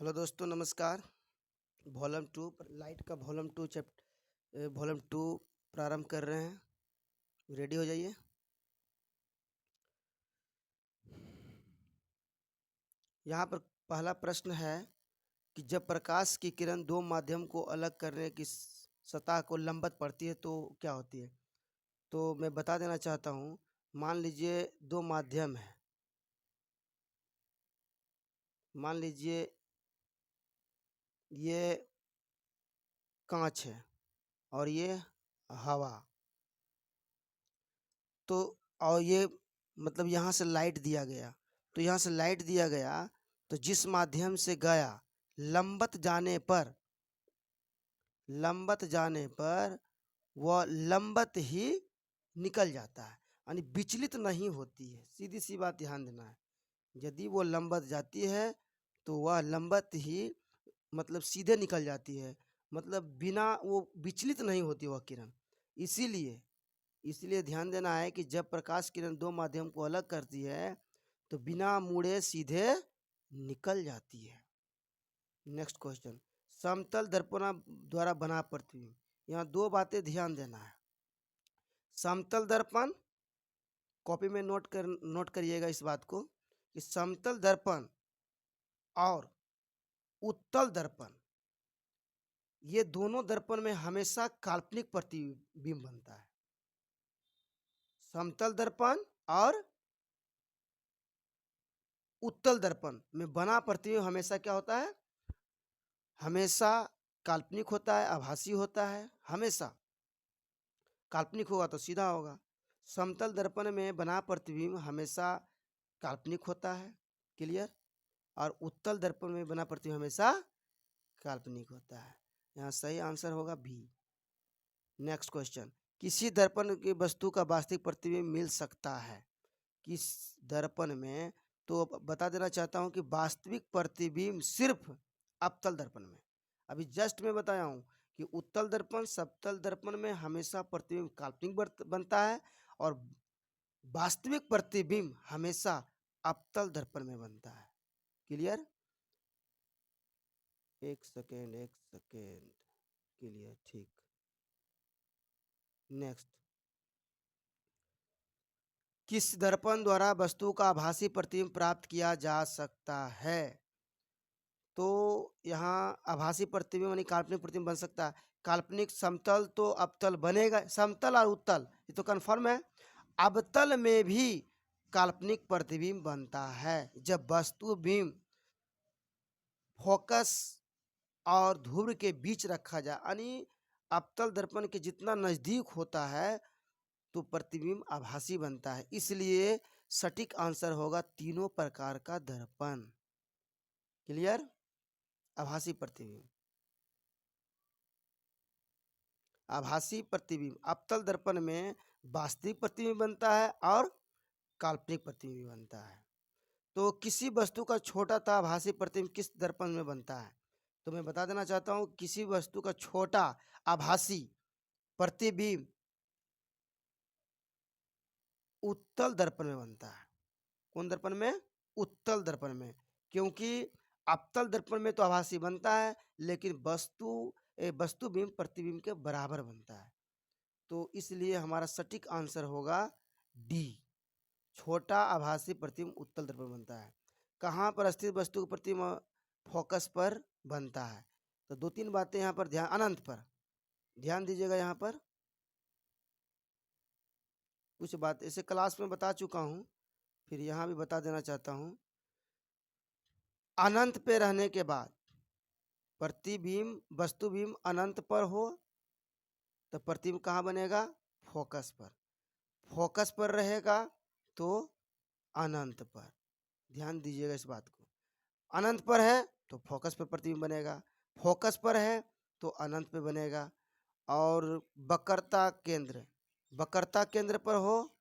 Hello दोस्तों, नमस्कार। Volume two light का वॉल्यूम टू प्रारंभ कर रहे हैं। रेडी हो जाइए। यहाँ पर पहला प्रश्न है कि जब प्रकाश की किरण दो माध्यम को अलग करने की सतह को लंबवत पड़ती है तो क्या होती है। तो मैं बता देना चाहता हूँ। मान लीजिए दो माध्यम है। मान लीजिए ये कांच है और ये हवा। तो और ये मतलब यहाँ से लाइट दिया गया। तो यहाँ से लाइट दिया गया तो जिस माध्यम से गया लंबवत जाने पर वह लंबवत ही निकल जाता है, यानी विचलित नहीं होती है। सीधी सी बात ध्यान देना है। यदि वो लंबवत जाती है तो वह लंबवत ही मतलब सीधे निकल जाती है, मतलब बिना वो विचलित नहीं होती वह किरण। इसीलिए इसलिए ध्यान देना है कि जब प्रकाश किरण दो माध्यम को अलग करती है तो बिना मुड़े सीधे निकल जाती है। नेक्स्ट क्वेश्चन, समतल दर्पण द्वारा बना प्रतिबिंब। यहाँ दो बातें ध्यान देना है। समतल दर्पण, कॉपी में नोट करिएगा इस बात को कि समतल दर्पण और उत्तल दर्पण, ये दोनों दर्पण में हमेशा काल्पनिक प्रतिबिंब बनता है। समतल दर्पण और उत्तल दर्पण में बना प्रतिबिंब हमेशा क्या होता है, हमेशा काल्पनिक होता है, आभासी होता है। हमेशा काल्पनिक होगा तो सीधा होगा। समतल दर्पण में बना प्रतिबिंब हमेशा काल्पनिक होता है। क्लियर। और उत्तल दर्पण में बना प्रतिबिंब हमेशा काल्पनिक होता है। यहाँ सही आंसर होगा बी। नेक्स्ट क्वेश्चन, किसी दर्पण की वस्तु का वास्तविक प्रतिबिंब मिल सकता है किस दर्पण में। तो बता देना चाहता हूँ कि वास्तविक प्रतिबिंब सिर्फ अवतल दर्पण में। अभी जस्ट मैं बताया हूँ कि उत्तल दर्पण समतल दर्पण में हमेशा प्रतिबिंब काल्पनिक बनता है और वास्तविक प्रतिबिंब हमेशा अवतल दर्पण में बनता है। क्लियर। एक सेकेंड। क्लियर, ठीक। नेक्स्ट, किस दर्पण द्वारा वस्तु का आभासी प्रतिबिंब प्राप्त किया जा सकता है। तो यहाँ आभासी प्रतिबिंब यानी काल्पनिक प्रतिबिंब बन सकता है। काल्पनिक समतल तो अवतल बनेगा, समतल और उत्तल ये तो कन्फर्म है। अवतल में भी काल्पनिक प्रतिबिंब बनता है जब वस्तु बिंब फोकस और ध्रुव के बीच रखा जाए, यानी अवतल दर्पण के जितना नजदीक होता है तो प्रतिबिंब आभासी बनता है। इसलिए सटीक आंसर होगा तीनों प्रकार का दर्पण। क्लियर। आभासी प्रतिबिंब, आभासी प्रतिबिंब अवतल दर्पण में वास्तविक प्रतिबिंब बनता है और काल्पनिक प्रतिबिंब बनता है। तो किसी वस्तु का छोटा था आभासी प्रतिबिंब किस दर्पण में बनता है। तो मैं बता देना चाहता हूँ, किसी वस्तु का छोटा आभासी प्रतिबिंब उत्तल दर्पण में बनता है। कौन दर्पण में, उत्तल दर्पण में। क्योंकि अवतल दर्पण में तो आभासी बनता है लेकिन वस्तु बिंब प्रतिबिंब के बराबर बनता है। तो इसलिए हमारा सटीक आंसर होगा डी, छोटा आभासी प्रतिबिंब उत्तल दर्पण बनता है। कहाँ पर स्थित वस्तु का प्रतिबिंब फोकस पर बनता है। तो दो तीन बातें यहाँ पर ध्यान, अनंत पर ध्यान दीजिएगा। यहाँ पर कुछ बात ऐसे क्लास में बता चुका हूँ, फिर यहाँ भी बता देना चाहता हूँ। अनंत पे रहने के बाद प्रतिबिंब वस्तु बिंब अनंत पर हो तो प्रतिबिंब कहाँ बनेगा, फोकस पर। फोकस पर रहेगा तो अनंत पर। ध्यान दीजिएगा इस बात को। अनंत पर है तो फोकस पर प्रतिबिंब बनेगा, फोकस पर है तो अनंत पे बनेगा। और वक्रता केंद्र पर हो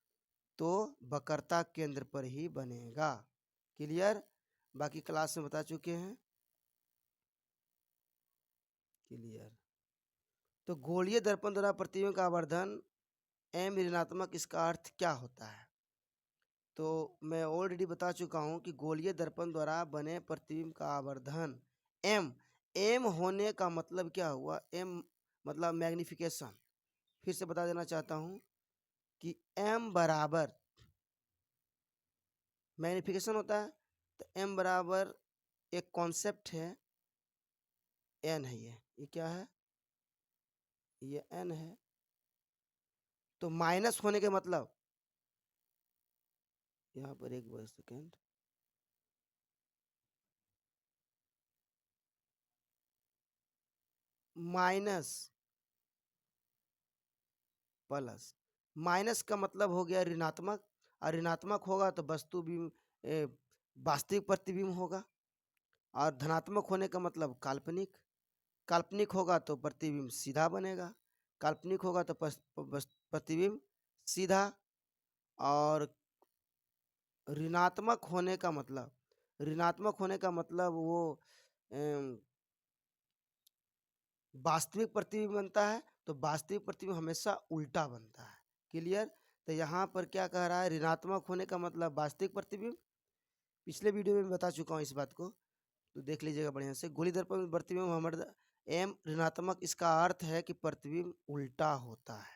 तो वक्रता केंद्र पर ही बनेगा। क्लियर। बाकी क्लास में बता चुके हैं। क्लियर। तो गोलीय दर्पण द्वारा प्रतिबिंब का आवर्धन एम ऋणात्मक, इसका अर्थ क्या होता है। तो मैं ऑलरेडी बता चुका हूँ कि गोलीय दर्पण द्वारा बने प्रतिबिंब का आवर्धन एम एम होने का मतलब क्या हुआ, एम मतलब मैग्निफिकेशन। फिर से बता देना चाहता हूँ कि एम बराबर मैग्निफिकेशन होता है, तो एम बराबर एक कॉन्सेप्ट है, एन है, ये क्या है, ये एन है। तो माइनस होने के मतलब, यहाँ पर एक सेकेंड, माइनस प्लस, माइनस का मतलब हो गया ऋणात्मक, और ऋणात्मक होगा तो वस्तु भी वास्तविक प्रतिबिंब होगा, और धनात्मक होने का मतलब काल्पनिक, काल्पनिक होगा तो प्रतिबिंब सीधा बनेगा, काल्पनिक होगा तो प्रतिबिंब सीधा। और ऋणात्मक होने का मतलब, ऋणात्मक होने का मतलब वो वास्तविक प्रतिबिंब बनता है, तो वास्तविक प्रतिबिंब हमेशा उल्टा बनता है। क्लियर? तो यहाँ पर क्या कह रहा है, ऋणात्मक होने का मतलब वास्तविक प्रतिबिंब, पिछले वीडियो में बता चुका हूँ इस बात को, तो देख लीजिएगा बढ़िया से। गोली दर्पण में प्रतिबिंब हमारे एम ऋणात्मक, इसका अर्थ है कि प्रतिबिंब उल्टा होता है।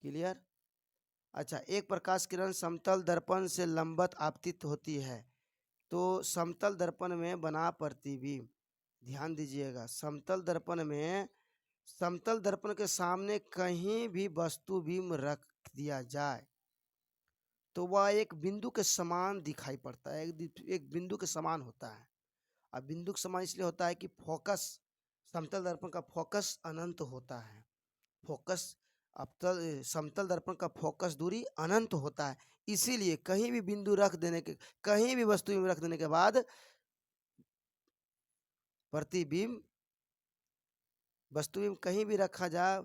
क्लियर? अच्छा, एक प्रकाश किरण समतल दर्पण से लंबवत आपतित होती है, तो समतल दर्पण में बना प्रतिबिंब, ध्यान दीजिएगा, समतल दर्पण में, समतल दर्पण के सामने कहीं भी वस्तु बिंब रख दिया जाए तो वह एक बिंदु के समान दिखाई पड़ता है, एक बिंदु के समान होता है। अब बिंदु के समान इसलिए होता है कि फोकस, समतल दर्पण का फोकस अनंत होता है, फोकस अवतल समतल दर्पण का फोकस दूरी अनंत होता है, इसीलिए कहीं भी बिंदु रख देने के, कहीं भी वस्तु में रख देने के बाद प्रतिबिंब, वस्तु कहीं भी रखा जाए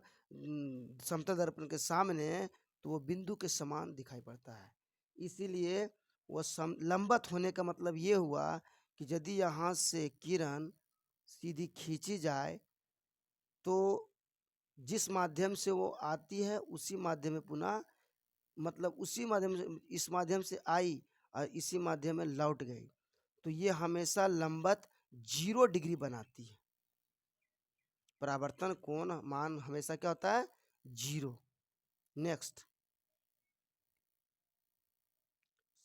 समतल दर्पण के सामने, तो वो बिंदु के समान दिखाई पड़ता है। इसीलिए वो लंबवत होने का मतलब ये हुआ कि यदि यहाँ से किरण सीधी खींची जाए तो जिस माध्यम से वो आती है उसी माध्यम में पुनः, मतलब उसी माध्यम से, इस माध्यम से आई और इसी माध्यम में लौट गई, तो ये हमेशा लंबवत 0 डिग्री बनाती है। परावर्तन कोण मान हमेशा क्या होता है, 0। नेक्स्ट,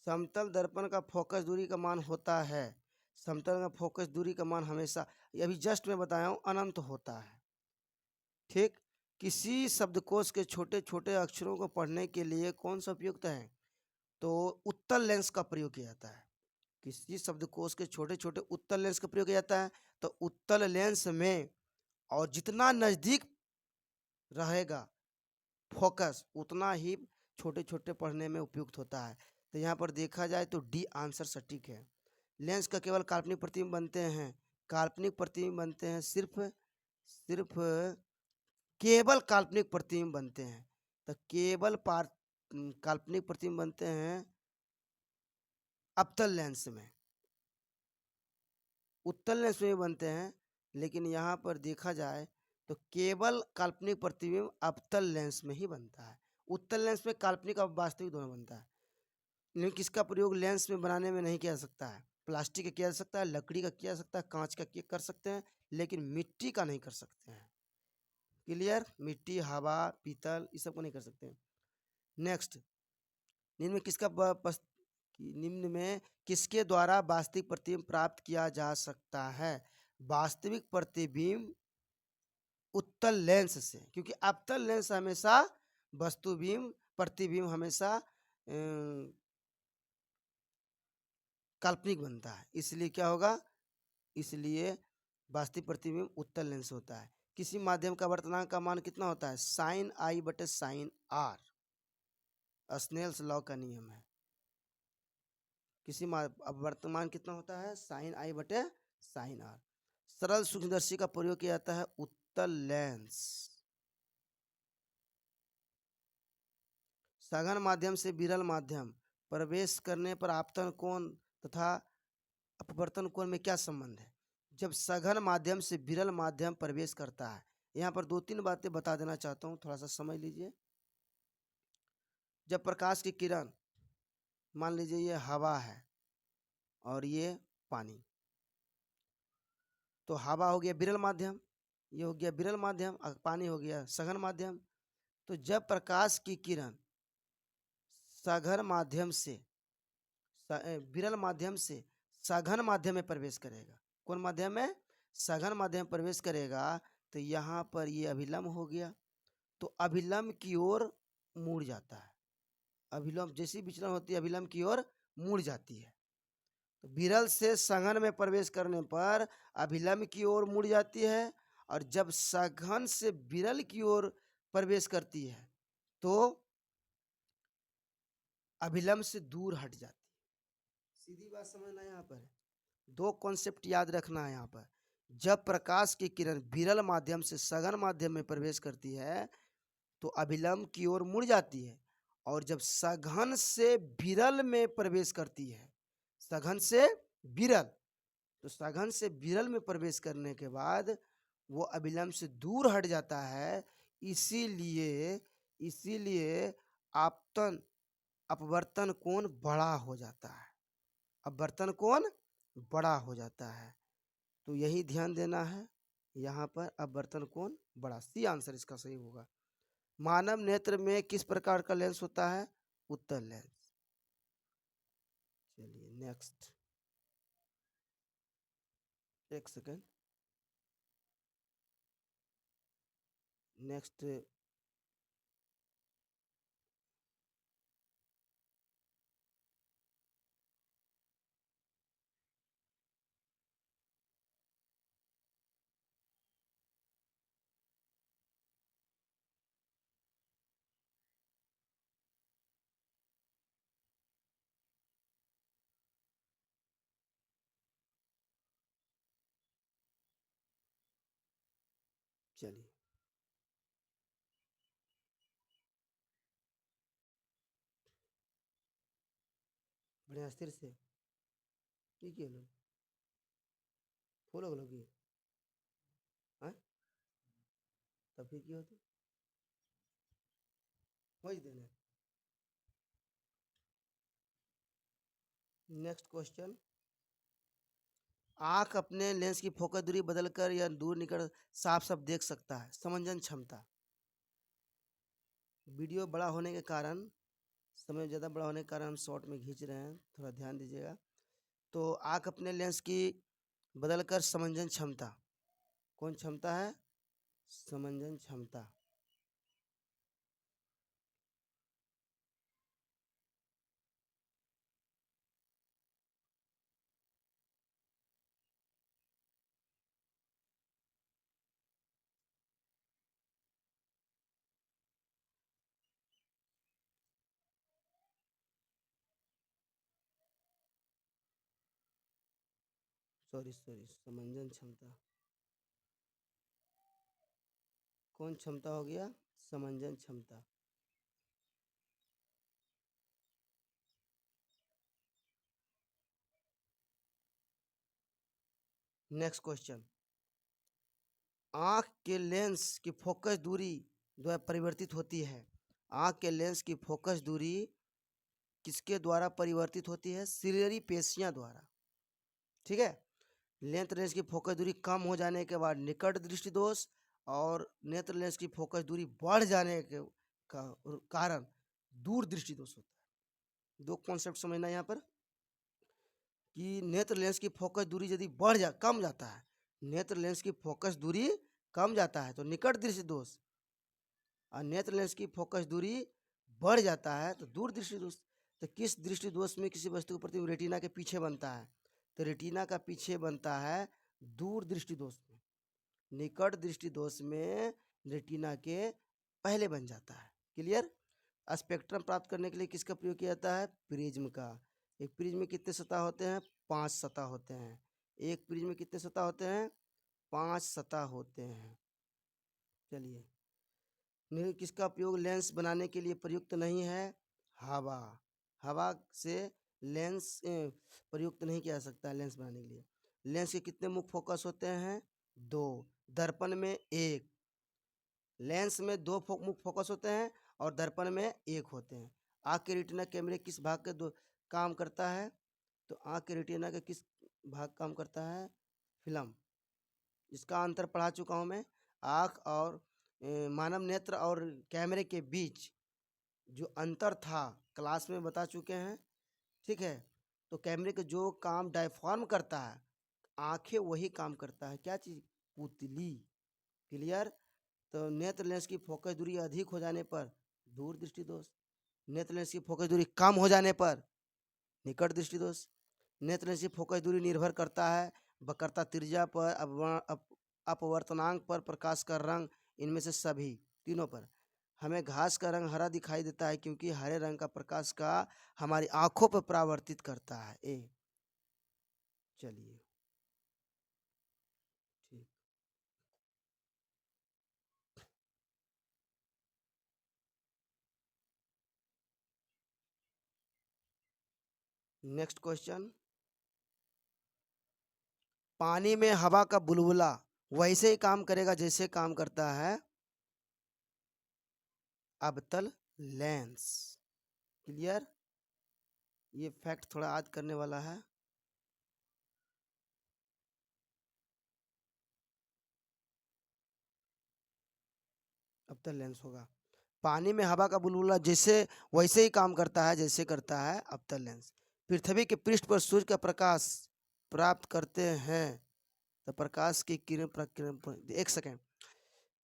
समतल दर्पण का फोकस दूरी का मान होता है, समतल का फोकस दूरी का मान हमेशा, ये अभी जस्ट मैं बताया हूँ, अनंत होता है। ठीक, किसी शब्दकोश के छोटे छोटे अक्षरों को पढ़ने के लिए कौन सा उपयुक्त है, तो उत्तल लेंस का प्रयोग किया जाता है। किसी शब्दकोश के छोटे छोटे उत्तल लेंस का प्रयोग किया जाता है, तो उत्तल लेंस में और जितना नजदीक रहेगा फोकस उतना ही छोटे छोटे पढ़ने में उपयुक्त होता है। तो यहाँ पर देखा जाए तो डी आंसर सटीक है। लेंस का केवल काल्पनिक प्रतिबिंब बनते हैं, काल्पनिक प्रतिबिंब बनते हैं, सिर्फ सिर्फ केवल काल्पनिक प्रतिबिंब बनते हैं, तो केवल काल्पनिक प्रतिबिंब बनते हैं अवतल लेंस में, उत्तल लेंस में भी बनते हैं, लेकिन यहाँ पर देखा जाए तो केवल काल्पनिक प्रतिबिंब अवतल लेंस में ही बनता है। उत्तल लेंस में काल्पनिक और वास्तविक दोनों बनता है, लेकिन किसका प्रयोग लेंस में बनाने में नहीं किया जा सकता है। प्लास्टिक का किया जा सकता है, लकड़ी का किया जा सकता है, कांच का कर सकते हैं, लेकिन मिट्टी का नहीं कर सकते हैं। क्लियर? मिट्टी, हवा, पीतल, इस सब को नहीं कर सकते हैं। नेक्स्ट, निम्न में किसका निम्न में किसके द्वारा वास्तविक प्रतिबिंब प्राप्त किया जा सकता है? वास्तविक प्रतिबिंब उत्तल लेंस से, क्योंकि अवतल लेंस हमेशा वस्तु बिंब, प्रतिबिंब हमेशा काल्पनिक बनता है, इसलिए क्या होगा, इसलिए वास्तविक प्रतिबिंब उत्तल लेंस होता है। किसी माध्यम का वर्तनांक का मान कितना होता है, साइन आई बटे साइन आर, स्नेल्स लॉ का नियम है। किसी वर्तमान कितना होता है, साइन आई बटे साइन आर। सरल सूक्ष्मदर्शी का प्रयोग किया जाता है उत्तल लेंस। सघन माध्यम से विरल माध्यम प्रवेश करने पर आपतन कोण तथा अपवर्तन कोण में क्या संबंध है? जब सघन माध्यम से विरल माध्यम प्रवेश करता है, यहाँ पर 2-3 बातें बता देना चाहता हूँ, थोड़ा सा समझ लीजिए। जब प्रकाश की किरण, मान लीजिए ये हवा है और ये पानी, तो हवा हो गया विरल माध्यम, ये हो गया विरल माध्यम, और पानी हो गया सघन माध्यम। तो जब प्रकाश की किरण सघन माध्यम से विरल माध्यम से सघन माध्यम में प्रवेश करेगा, कौन माध्यम में? सघन माध्यम में प्रवेश करेगा, तो यहाँ पर ये अभिलंब हो गया, तो अभिलंब की ओर मुड़ जाता है। अभिलंब जैसी विचलन होती है अभिलंब की ओर मुड़ जाती है। तो विरल से सघन में प्रवेश करने पर अभिलंब की ओर मुड़ जाती है, और जब सघन से विरल की ओर प्रवेश करती है तो अभिलंब से दूर हट जाती है। सीधी बात समझना, यहाँ पर दो कॉन्सेप्ट याद रखना है। यहाँ पर जब प्रकाश की किरण विरल माध्यम से सघन माध्यम में प्रवेश करती है तो अभिलंब की ओर मुड़ जाती है, और जब सघन से विरल में प्रवेश करती है, सघन से विरल, तो सघन से विरल में प्रवेश करने के बाद वो अभिलंब से दूर हट जाता है। इसीलिए इसीलिए आपतन अपवर्तन कोण बड़ा हो जाता है, अपवर्तन कोण बड़ा हो जाता है। तो यही ध्यान देना है, यहाँ पर अपवर्तन कोण बड़ा, सी आंसर इसका सही होगा। मानव नेत्र में किस प्रकार का लेंस होता है? उत्तल लेंस। चलिए नेक्स्ट, एक सेकेंड, नेक्स्ट चलिए, बढ़िया स्थिर से की लो, फूल हो की हाँ, तब फिर की होती वही देना। नेक्स्ट क्वेश्चन, आंख अपने लेंस की फोकस दूरी बदलकर या दूर निकल साफ साफ देख सकता है। समंजन क्षमता, वीडियो बड़ा होने के कारण, समय ज़्यादा बड़ा होने के कारण हम शॉर्ट में खींच रहे हैं, थोड़ा ध्यान दीजिएगा। तो आंख अपने लेंस की बदलकर समंजन क्षमता, कौन क्षमता है? समंजन क्षमता। सॉरी सॉरी, समंजन क्षमता, कौन क्षमता हो गया? समंजन क्षमता। नेक्स्ट क्वेश्चन, आंख के लेंस की फोकस दूरी द्वारा परिवर्तित होती है। आंख के लेंस की फोकस दूरी किसके द्वारा परिवर्तित होती है? सिलियरी पेशियां द्वारा। ठीक है, लेंथ लेंस की फोकस दूरी कम हो जाने के बाद निकट दृष्टि दोष, और नेत्र लेंस की फोकस दूरी बढ़ जाने के कारण दूर दृष्टि दोष होता है। दो कॉन्सेप्ट समझना यहाँ पर, कि नेत्र लेंस की फोकस दूरी यदि कम जाता है, नेत्र लेंस की फोकस दूरी कम जाता है तो निकट दृष्टि दोष, और नेत्र लेंस की फोकस दूरी बढ़ जाता है तो दूर दृष्टि दोष। तो किस दृष्टि दोष में किसी वस्तु का प्रतिबिंब रेटिना के पीछे बनता है? तो रेटिना का पीछे बनता है दूर दृष्टि दोष में। निकट दृष्टि दोष में रेटिना के पहले बन जाता है। क्लियर? स्पेक्ट्रम प्राप्त करने के लिए किसका प्रयोग किया जाता है? प्रिज्म का। एक प्रिज्म में कितने सतह होते हैं? 5 सतह होते हैं। एक प्रिज्म में कितने सतह होते हैं? 5 सतह होते हैं। चलिए, किसका प्रयोग लेंस बनाने के लिए प्रयुक्त नहीं है? हवा। हवा से लेंस प्रयुक्त नहीं किया जा सकता लेंस बनाने के लिए। लेंस के कितने मुख्य फोकस होते हैं? 2। दर्पण में 1। लेंस में 2 मुख्य फोकस होते हैं और दर्पण में 1 होते हैं। आँख के रेटिना कैमरे किस भाग के दो काम करता है? तो आँख के रेटिना के किस भाग काम करता है? फिल्म। इसका अंतर पढ़ा चुका हूँ मैं। आँख और मानव नेत्र और कैमरे के बीच जो अंतर था क्लास में बता चुके हैं, ठीक है। तो कैमरे का जो काम डायफ्राम करता है, आंखें वही काम करता है, क्या चीज़, पुतली। क्लियर। तो नेत्र लेंस की फोकस दूरी अधिक हो जाने पर दूर दृष्टि दोष, नेत्र लेंस की फोकस दूरी कम हो जाने पर निकट दृष्टि दोष। नेत्र लेंस की फोकस दूरी निर्भर करता है वक्रता त्रिज्या पर, अपवर्तनांक पर, प्रकाश का रंग, इनमें से सभी तीनों पर। हमें घास का रंग हरा दिखाई देता है क्योंकि हरे रंग का प्रकाश का हमारी आंखों पर परावर्तित करता है। चलिए ठीक। Next question. पानी में हवा का बुलबुला वैसे ही काम करेगा जैसे काम करता है अवतल लेंस। क्लियर। ये फैक्ट थोड़ा याद करने वाला है। अवतल लेंस होगा। पानी में हवा का बुलबुला जैसे वैसे ही काम करता है जैसे करता है अवतल लेंस। पृथ्वी के पृष्ठ पर सूर्य का प्रकाश प्राप्त करते हैं तो प्रकाश की किरण प्रकिरण, एक सेकेंड।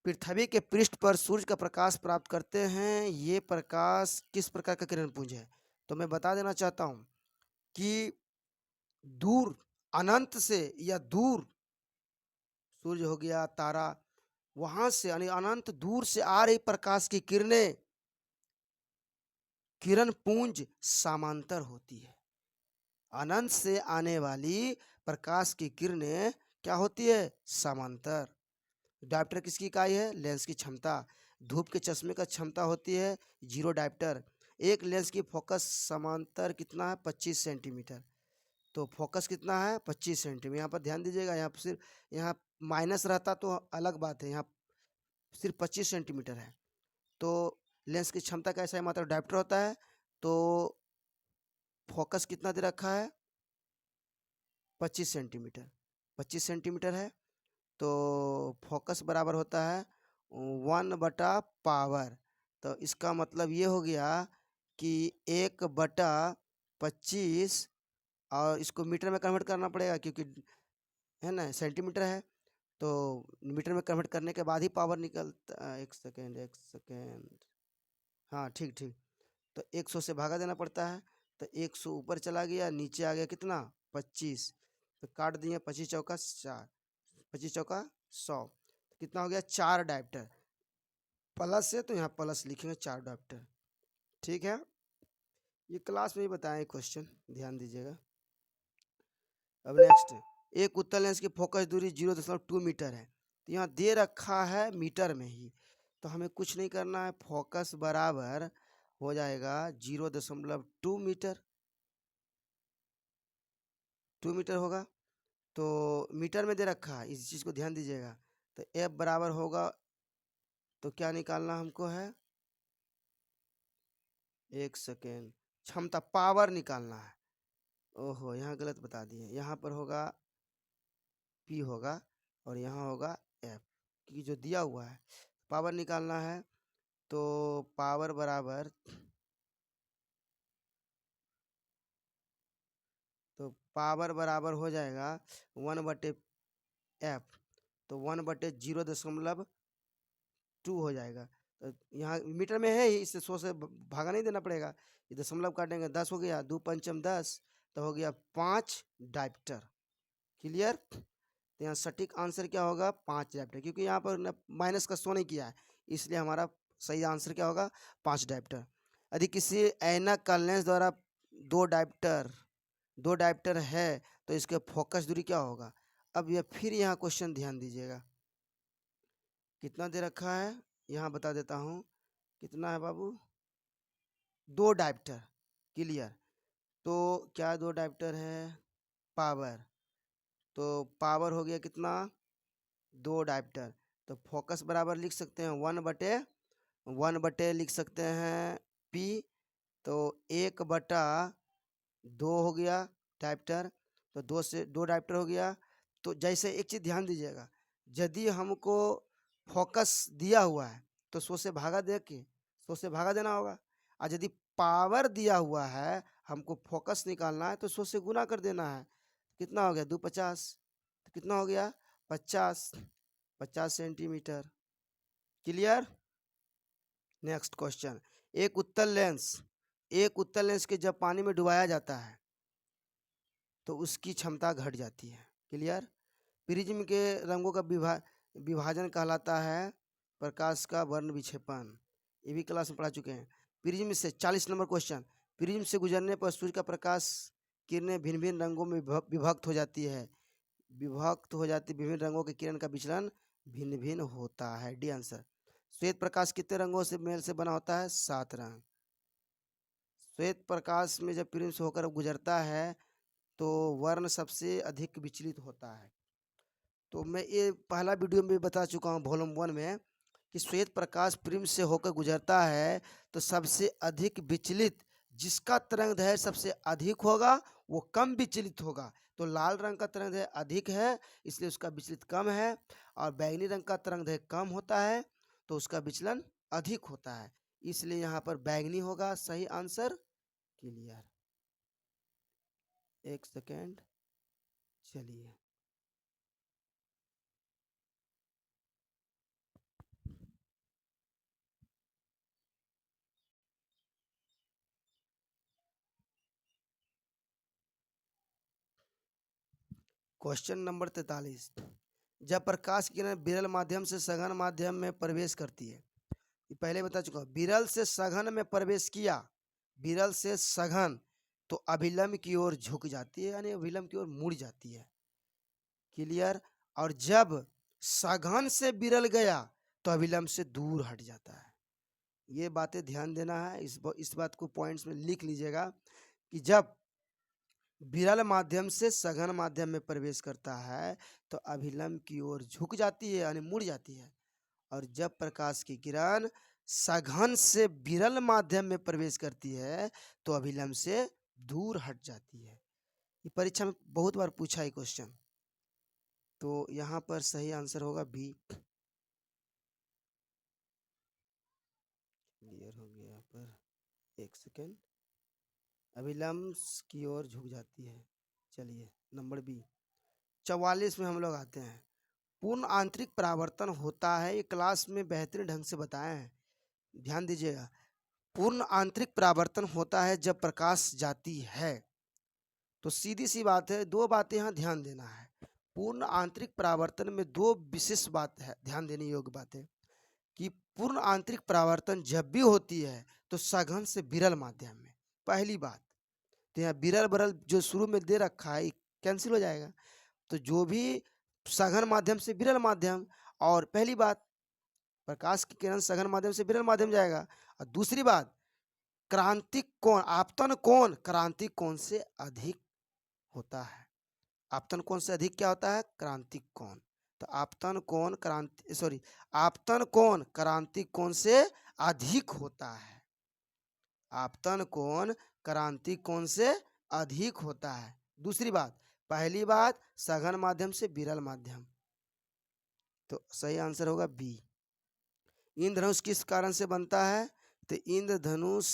पृथ्वी के पृष्ठ पर सूर्य का प्रकाश प्राप्त करते हैं, ये प्रकाश किस प्रकार का किरण पुंज है? तो मैं बता देना चाहता हूँ कि दूर अनंत से या दूर सूर्य हो गया, तारा, वहां से यानी अनंत दूर से आ रही प्रकाश की किरणें, किरण पुंज समांतर होती है। अनंत से आने वाली प्रकाश की किरणें क्या होती है? समांतर। डायप्टर किसकी इकाई है? लेंस की क्षमता। धूप के चश्मे का क्षमता होती है 0 डायप्टर। एक लेंस की फोकस समांतर कितना है? 25 सेंटीमीटर। तो फोकस कितना है? 25 सेंटीमीटर। यहाँ पर ध्यान दीजिएगा, यहाँ पर सिर्फ यहाँ माइनस रहता तो अलग बात है, यहाँ सिर्फ 25 सेंटीमीटर है। तो लेंस की क्षमता कैसा है? मात्रा डायप्टर होता है। तो फोकस कितना दे रखा है? 25 सेंटीमीटर। 25 सेंटीमीटर है तो फोकस बराबर होता है 1/पावर। तो इसका मतलब ये हो गया कि 1/25, और इसको मीटर में कन्वर्ट करना पड़ेगा क्योंकि है ना सेंटीमीटर है, तो मीटर में कन्वर्ट करने के बाद ही पावर निकलता। एक सेकेंड, एक सेकेंड, हाँ ठीक ठीक। तो 100 से भागा देना पड़ता है, तो 100 ऊपर चला गया, नीचे आ गया कितना? 25। तो काट दिए, 25 चौका 4, 25 चौका 100, कितना हो गया? 4 डायप्टर। प्लस है तो यहाँ प्लस लिखेंगे, 4 डायप्टर। ठीक है, ये क्लास में ही बताएं क्वेश्चन, ध्यान दीजिएगा। अब नेक्स्ट, एक उत्तल लेंस की फोकस दूरी 0.2 मीटर है, तो यहाँ दे रखा है मीटर में ही, तो हमें कुछ नहीं करना है, फोकस बराबर हो जाएगा 0.2 मीटर। 2 मीटर होगा, तो मीटर में दे रखा है, इस चीज़ को ध्यान दीजिएगा। तो एफ बराबर होगा, तो क्या निकालना हमको है? एक सेकेंड, क्षमता, पावर निकालना है। ओहो, यहाँ गलत बता दिए, यहाँ पर होगा पी होगा और यहाँ होगा एफ, क्योंकि जो दिया हुआ है पावर निकालना है। तो पावर बराबर, तो पावर बराबर हो जाएगा 1/एफ, तो 1/0.2 हो जाएगा। तो यहाँ मीटर में है ही, इससे 100 से भागा नहीं देना पड़ेगा, ये दशमलव काटेंगे, 10 हो गया, 2 पंचम 10, तो हो गया 5 डायप्टर। क्लियर। तो यहाँ सटीक आंसर क्या होगा? 5 डायप्टर, क्योंकि यहाँ पर माइनस का शो नहीं किया है, इसलिए हमारा सही आंसर क्या होगा? 5 डायप्टर। यदि किसी ऐनक का लेंस द्वारा 2 डायप्टर 2 डायप्टर है तो इसके फोकस दूरी क्या होगा? अब यह फिर यहाँ क्वेश्चन ध्यान दीजिएगा, कितना दे रखा है, यहाँ बता देता हूँ कितना है बाबू, 2 डायप्टर। क्लियर। तो क्या 2 डायप्टर है? पावर, तो पावर हो गया कितना? 2 डायप्टर। तो फोकस बराबर लिख सकते हैं 1/1 लिख सकते हैं पी, तो 1/2 हो गया डायप्टर, तो 2 से 2 डायप्टर हो गया। तो जैसे एक चीज़ ध्यान दीजिएगा, यदि हमको फोकस दिया हुआ है तो 100 से भागा दे के 100 से भागा देना होगा, और यदि पावर दिया हुआ है हमको फोकस निकालना है तो 100 से गुना कर देना है। कितना हो गया 250, तो कितना हो गया 50 सेंटीमीटर। क्लियर। नेक्स्ट क्वेश्चन, एक उत्तल लेंस के जब पानी में डुबाया जाता है तो उसकी क्षमता घट जाती है। क्लियर। प्रिज्म के रंगों का विभाजन कहलाता है प्रकाश का वर्ण विक्षेपण। ये भी क्लास में पढ़ा चुके हैं। प्रिज्म से 40 नंबर क्वेश्चन, प्रिज्म से गुजरने पर सूर्य का प्रकाश किरणें भिन्न भिन्न रंगों में विभक्त हो जाती है। विभिन्न रंगों के किरण का विचलन भिन्न भिन्न होता है। D answer. श्वेत प्रकाश कितने रंगों से मेल से बना होता है? 7 रंग। श्वेत प्रकाश में जब प्रिज्म से होकर गुजरता है तो वर्ण सबसे अधिक विचलित होता है। तो मैं ये पहला वीडियो में बता चुका हूँ वॉल्यूम 1 में कि श्वेत प्रकाश प्रिज्म से होकर गुजरता है तो सबसे अधिक विचलित जिसका तरंगदैर्घ्य सबसे अधिक होगा वो कम विचलित होगा। तो लाल रंग का तरंगदैर्घ्य अधिक है इसलिए उसका विचलित कम है, और बैंगनी रंग का तरंगदैर्घ्य कम होता है तो उसका विचलन अधिक होता है, इसलिए यहाँ पर बैंगनी होगा सही आंसर। क्लियर। एक सेकेंड, चलिए। क्वेश्चन नंबर 43, जब प्रकाश की किरण विरल माध्यम से सघन माध्यम में प्रवेश करती है, ये पहले बता चुका हूं, विरल से सघन में प्रवेश किया, विरल से सघन तो अभिलंब की ओर झुक जाती है यानी अभिलंब की ओर मुड़ जाती है। क्लियर। और जब सघन से विरल गया तो अभिलंब से दूर हट जाता है। ये बातें ध्यान देना है, इस बात को पॉइंट्स में लिख लीजिएगा कि जब विरल माध्यम से सघन माध्यम में प्रवेश करता है तो अभिलंब की ओर झुक जाती है यानी मुड़ जाती है, और जब प्रकाश की किरण सघन से विरल माध्यम में प्रवेश करती है तो अभिलंब से दूर हट जाती है। ये परीक्षा में बहुत बार पूछा है क्वेश्चन, तो यहाँ पर सही आंसर होगा बी। क्लियर हो गया यहाँ पर। एक सेकेंड, अभिलंब की ओर झुक जाती है। चलिए नंबर बी। 44 में हम लोग आते हैं, पूर्ण आंतरिक परावर्तन होता है। ये क्लास में बेहतरीन ढंग से बताए हैं, ध्यान दीजिएगा। पूर्ण आंतरिक परावर्तन होता है जब प्रकाश जाती है। तो सीधी सी बात है, दो बातें यहाँ ध्यान देना है। पूर्ण आंतरिक परावर्तन में दो विशेष बात है, ध्यान देने योग्य बात है कि पूर्ण आंतरिक परावर्तन जब भी होती है तो सघन से विरल माध्यम में। पहली बात तो यहाँ विरल बरल जो शुरू में दे रखा है कैंसिल हो जाएगा, तो जो भी सघन माध्यम से विरल माध्यम, और पहली बात प्रकाश की किरण सघन माध्यम से विरल माध्यम जाएगा, और दूसरी बात क्रांतिक कोण आपतन कोण क्रांतिक कोण से अधिक होता है। आपतन कोण से अधिक क्या होता है? क्रांतिक कोण। तो आपतन कोण क्रांतिक कोण से अधिक होता है। आपतन कोण क्रांतिक कोण से अधिक होता है। दूसरी बात, पहली बात सघन माध्यम से विरल माध्यम, तो सही आंसर होगा बी। इंद्रधनुष किस कारण से बनता है? तो इंद्रधनुष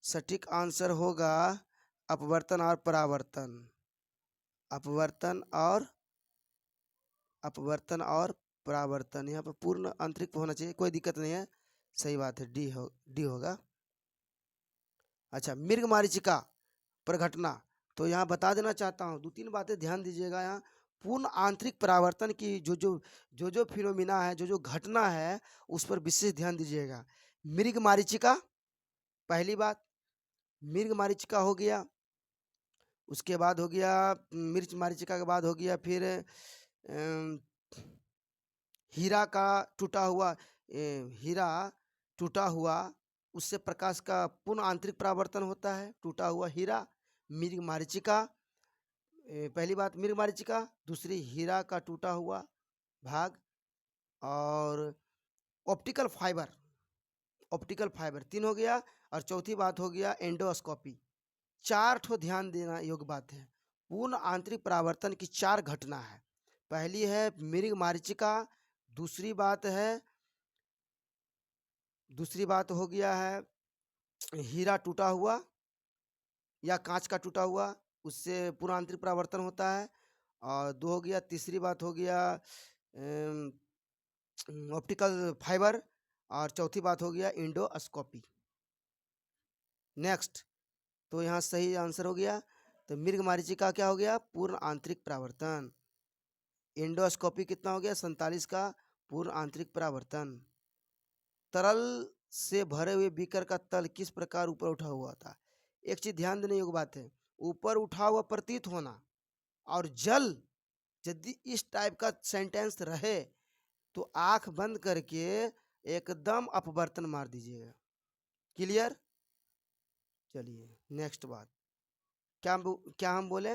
सटीक आंसर होगा अपवर्तन और परावर्तन। अपवर्तन और परावर्तन। यहाँ पर पूर्ण आंतरिक होना चाहिए, कोई दिक्कत नहीं है, सही बात है, डी होगा। अच्छा, मृग मारीचिका प्रघटना, तो यहाँ बता देना चाहता हूँ, दो तीन बातें ध्यान दीजिएगा। यहाँ पूर्ण आंतरिक परावर्तन की जो फिनोमिना है, जो घटना है उस पर विशेष ध्यान दीजिएगा। मृग मारीचिका पहली बात, मृग मारीचिका हो गया, उसके बाद हो गया मिर्च मारीचिका के बाद हो गया फिर हीरा का टूटा हुआ हीरा टूटा हुआ, उससे प्रकाश का पूर्ण आंतरिक परावर्तन होता है, टूटा हुआ हीरा। मृग मारीचिका, पहली बात मृग मारीचिका, दूसरी हीरा का टूटा हुआ भाग, और ऑप्टिकल फाइबर तीन हो गया, और चौथी बात हो गया एंडोस्कोपी। चार ठो ध्यान देना योग्य बात है। पूर्ण आंतरिक परावर्तन की चार घटना है। पहली है मृग मारीचिका, दूसरी बात हो गया है हीरा टूटा हुआ या कांच का टूटा हुआ, उससे पूर्ण आंतरिक परावर्तन होता है। और दो हो गया, तीसरी बात हो गया ऑप्टिकल फाइबर, और चौथी बात हो गया इंडोस्कोपी। नेक्स्ट, तो यहाँ सही आंसर हो गया। तो मृग मारीचिका क्या हो गया? पूर्ण आंतरिक परावर्तन। इंडोस्कोपी कितना हो गया? 47 का पूर्ण आंतरिक परावर्तन। तरल से भरे हुए बीकर का तल किस प्रकार ऊपर उठा हुआ था? एक चीज ध्यान देने योग्य बात है, ऊपर उठा हुआ प्रतीत होना और जल, यदि इस टाइप का सेंटेंस रहे तो आंख बंद करके एकदम अपवर्तन मार दीजिएगा। क्लियर? चलिए नेक्स्ट बात, क्या हम बोले?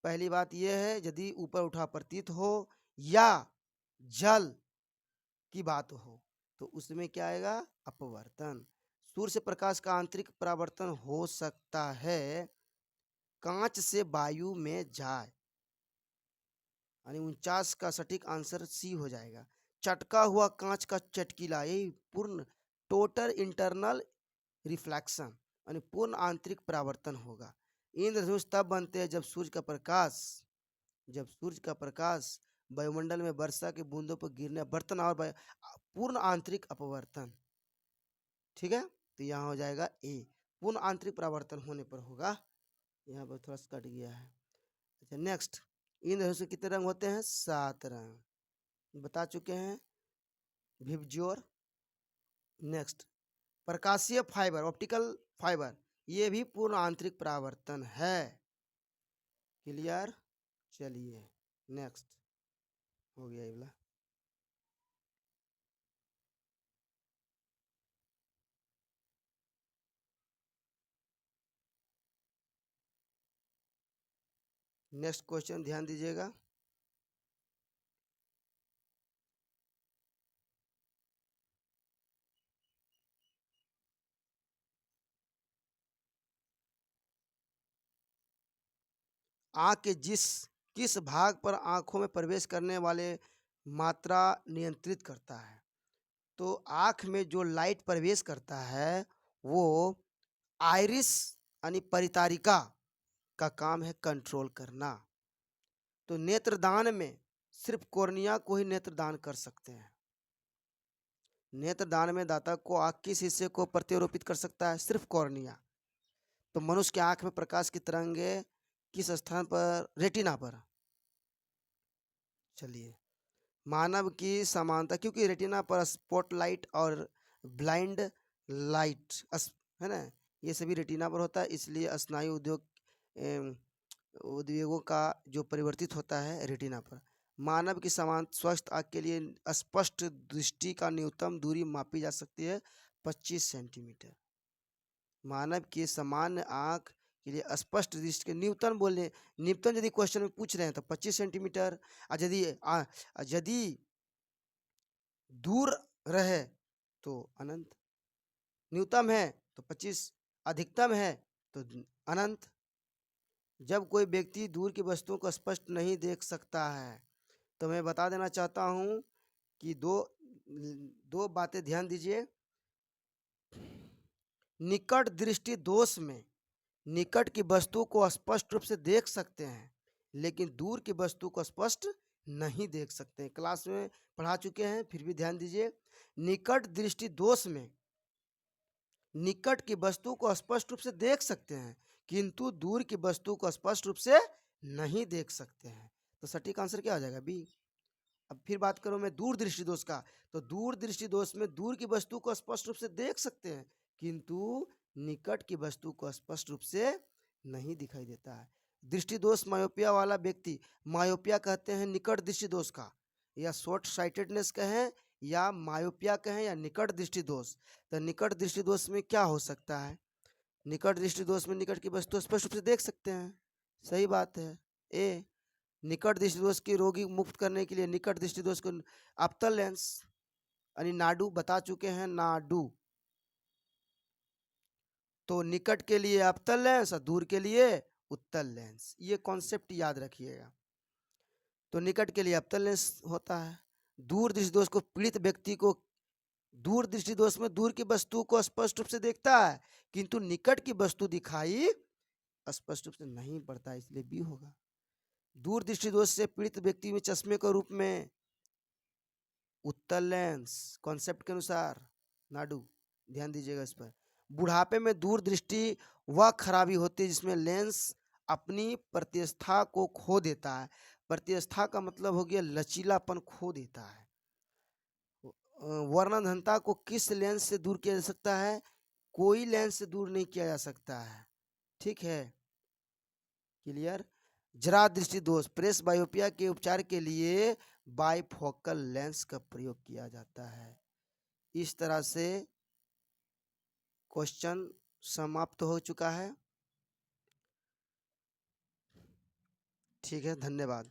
पहली बात यह है, यदि ऊपर उठा प्रतीत हो या जल की बात हो तो उसमें क्या आएगा? अपवर्तन। सूर्य से प्रकाश का आंतरिक परावर्तन हो सकता है कांच से वायु में जाए, यानी 49 का सटीक आंसर सी हो जाएगा। चटका हुआ कांच का चटकीला, यही पूर्ण टोटल इंटरनल रिफ्लेक्शन यानी पूर्ण आंतरिक परावर्तन होगा। इंद्रधनुष तब बनते हैं जब सूर्य का प्रकाश वायुमंडल में वर्षा के बूंदों पर गिरने बर्तन और पूर्ण आंतरिक अपवर्तन। ठीक है, तो यहाँ हो जाएगा ए, पूर्ण आंतरिक परावर्तन होने पर होगा। यहाँ पर थोड़ा सा कट गया है। अच्छा नेक्स्ट, इंद्रधनुष के कितने रंग होते हैं? 7 रंग बता चुके हैं, विबज्योर। नेक्स्ट, प्रकाशीय फाइबर, ऑप्टिकल फाइबर, ये भी पूर्ण आंतरिक परावर्तन है। क्लियर? चलिए नेक्स्ट, हो गया ये वाला। नेक्स्ट क्वेश्चन ध्यान दीजिएगा। आँख के किस भाग पर आँखों में प्रवेश करने वाले मात्रा नियंत्रित करता है? तो आँख में जो लाइट प्रवेश करता है वो आइरिस यानी परितारिका का काम है कंट्रोल करना। तो नेत्रदान में सिर्फ कॉर्निया को ही नेत्रदान कर सकते हैं। नेत्रदान में दाता को आँख किस हिस्से को प्रत्यारोपित कर सकता है? सिर्फ कॉर्निया। तो मनुष्य की आँख में प्रकाश की तरंगे किस स्थान पर? रेटिना पर। चलिए, मानव की समानता, क्योंकि रेटिना पर स्पॉटलाइट और ब्लाइंड लाइट है ना, ये सभी रेटिना पर होता है, इसलिए स्नायु उद्योगों का जो परिवर्तित होता है रेटिना पर। मानव की समान स्वस्थ आँख के लिए स्पष्ट दृष्टि का न्यूनतम दूरी मापी जा सकती है 25 सेंटीमीटर। मानव की सामान्य आँख के लिए स्पष्ट दृष्टि के न्यूटन बोले, न्यूटन यदि क्वेश्चन में पूछ रहे हैं तो 25 सेंटीमीटर, और यदि दूर रहे तो अनंत। न्यूनतम है तो 25, अधिकतम है तो अनंत। जब कोई व्यक्ति दूर की वस्तुओं को स्पष्ट नहीं देख सकता है तो मैं बता देना चाहता हूँ कि दो बातें ध्यान दीजिए। निकट दृष्टि दोष में निकट की वस्तु को स्पष्ट रूप से देख सकते हैं लेकिन दूर की वस्तु को स्पष्ट नहीं देख सकते। क्लास में पढ़ा चुके हैं, फिर भी ध्यान दीजिए। निकट दृष्टि दोष में निकट की वस्तु को स्पष्ट रूप से देख सकते हैं किंतु दूर की वस्तु को स्पष्ट रूप से नहीं देख सकते हैं। तो सटीक आंसर क्या हो जाएगा? बी। अब फिर बात करूं मैं दूर दृष्टि दोष का, तो दूर दृष्टि दोष में दूर की वस्तु को स्पष्ट रूप से देख सकते हैं किंतु निकट की वस्तु को स्पष्ट रूप से नहीं दिखाई देता है। दृष्टि दोष मायोपिया वाला व्यक्ति, मायोपिया कहते हैं निकट दृष्टि दोष का, या शॉर्ट साइटेडनेस कहें या मायोपिया कहें या निकट दृष्टि दोष। तो निकट दृष्टि दोष में क्या हो सकता है? निकट दृष्टि दोष में निकट की वस्तु स्पष्ट रूप से देख सकते हैं, सही बात है ए। निकट दृष्टि दोष की रोगी मुक्त करने के लिए निकट दृष्टि दोष को अवतल लेंस यानी नाडू बता चुके हैं, नाडू। तो निकट के लिए अवतल लेंस और दूर के लिए उत्तल लेंस, ये कॉन्सेप्ट याद रखिएगा। तो निकट के लिए अवतल लेंस होता है। दूर दृष्टि दोष को पीड़ित व्यक्ति को, दूर दृष्टि दोष में दूर की वस्तु को स्पष्ट रूप से देखता है, किंतु निकट की वस्तु दिखाई स्पष्ट रूप से नहीं पड़ता, इसलिए बी होगा। दूर दृष्टि दोष से पीड़ित व्यक्ति में चश्मे के रूप में उत्तल लेंस कॉन्सेप्ट के अनुसार नाडू, ध्यान दीजिएगा इस पर। बुढ़ापे में दूर दृष्टि वह खराबी होती है जिसमें लेंस अपनी प्रतिष्ठा को खो देता है। प्रतिष्ठा का मतलब हो गया लचीलापन खो देता है। वर्णनहीनता को किस लेंस से दूर किया जा सकता है? कोई लेंस से दूर नहीं किया जा सकता है, ठीक है, क्लियर। जरा दृष्टि दोष प्रेस बायोपिया के उपचार के लिए बाइफोकल लेंस का प्रयोग किया जाता है। इस तरह से क्वेश्चन समाप्त हो चुका है। ठीक है, धन्यवाद।